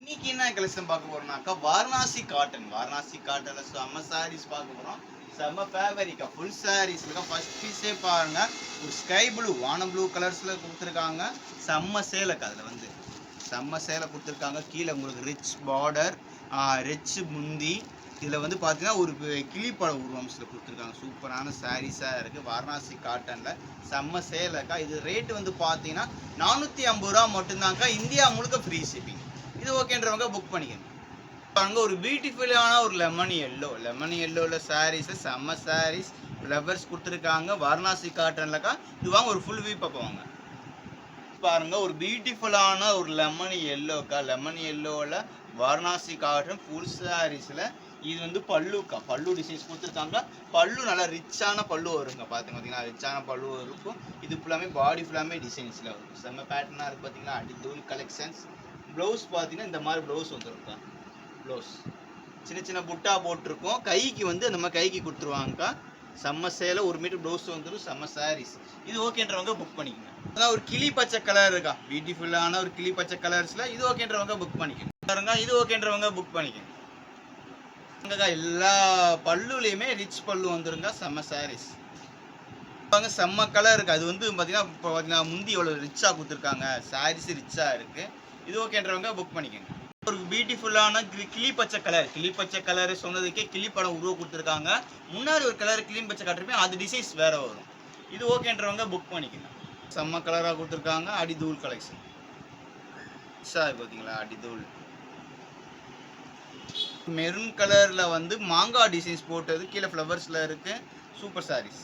இன்னைக்கு என்ன கலெக்ஷன் பார்க்க போறோம்னாக்கா வாரணாசி காட்டன். வாரணாசி காட்டன்ல செம்ம சாரீஸ் பார்க்க போறோம். செம்ம ஃபேவரிக்கா ஃபுல் சாரீஸ்ல ஃபர்ஸ்ட் பீஸே பாருங்க. ஒரு ஸ்கை ப்ளூ வானம் ப்ளூ கலர்ஸ்ல கொடுத்துருக்காங்க. செம்ம சேலக்கா அதில் வந்து செம்ம சேலை கொடுத்துருக்காங்க. கீழே உங்களுக்கு ரிச் பார்டர், ரிச் முந்தி. இதில் வந்து பார்த்தீங்கன்னா ஒரு கிளிப்பழ உருவம்ஸில் கொடுத்துருக்காங்க. சூப்பரான சாரீஸாக இருக்குது. வாரணாசி காட்டனில் செம்ம சேலைக்கா. இது ரேட்டு வந்து பார்த்தீங்கன்னா 450 ரூபா மட்டும்தான்க்கா. இந்தியா முழுக்க ஃப்ரீ ஷிப்பிங். இது ஓகேன்றவங்க புக் பண்ணிக்கணும். அங்கே ஒரு பியூட்டிஃபுல்லான ஒரு லெமன் எல்லோவில் சாரீஸ், செம்ம சாரீஸ் ஃப்ளவர்ஸ் கொடுத்துருக்காங்க. வாரணாசி காட்டன்லக்கா. இது வாங்க ஒரு ஃபுல் வியூ பார்ப்போங்க. பாருங்க ஒரு பியூட்டிஃபுல்லான ஒரு லெமன் எல்லோவில் வாரணாசி காட்டன் ஃபுல் சாரீஸில். இது வந்து பல்லுக்கா, பல்லு டிசைன்ஸ் கொடுத்துருக்காங்க. பல்லு நல்லா ரிச்சான பல்லு வருங்க. பார்த்தீங்கன்னா ரிச்சான பல்லு இருக்கும். இது ஃபுல்லாமே பாடி ஃபுல்லாமே டிசைன்ஸில் வரும். செம்ம பேட்டர்னாக இருக்குது. பார்த்தீங்கன்னா அடித்தூள் கலெக்ஷன்ஸ். ப்ளவுஸ் பார்த்தீங்கன்னா இந்த மாதிரி ப்ளவுஸ் வந்துருக்கா. ப்ளவுஸ் சின்ன சின்ன புட்டா போட்டிருக்கோம். கைக்கு வந்து அந்த மாதிரி கைக்கு கொடுத்துருவாங்கக்கா. செம்ம சேலை 1 மீட்டர் ப்ளவுஸ் வந்துடும். செம்ம சாரீஸ். இது ஓகேன்றவங்க புக் பண்ணிக்கோங்க. அதான் ஒரு கிளி பச்சை கலர் இருக்கா, பியூட்டிஃபுல்லான ஒரு கிளி பச்சை கலர்ஸில். இது ஓகேன்றவங்க புக் பண்ணிக்கணும். இது ஓகேன்றவங்க புக் பண்ணிக்கணும். அங்கக்கா எல்லா பல்லுலேயுமே ரிச் பல்லு வந்துருங்க. செம்ம சாரீஸ் செம்ம கலர் இருக்குது. அது வந்து பார்த்தீங்கன்னா இப்போ பார்த்தீங்கன்னா முந்தி எவ்வளோ ரிச்சாக கொடுத்துருக்காங்க. சாரீஸ் ரிச்சாக இருக்குது. இது ஓகேன்றவங்க புக் பண்ணிக்கோங்க. ஒரு பியூட்டிஃபுல்லான கிளி பச்சை கலர் சொன்னதுக்கே கிளி படம் உருவ கொடுத்துருக்காங்க. முன்னாடி ஒரு கலர் கிளி பச்சை காட்டுறப்ப அது டிசைன்ஸ் வேற வரும். இது ஓகேன்றவங்க புக் பண்ணிக்கோங்க. செம்ம கலராக கொடுத்துருக்காங்க. அடிதூள் கலெக்ஷன் பார்த்தீங்களா, அடிதூள் மெரூன் கலரில் வந்து மாங்காய் டிசைன்ஸ் போட்டது கீழே ஃப்ளவர்ஸில் இருக்குது. சூப்பர் சாரீஸ்.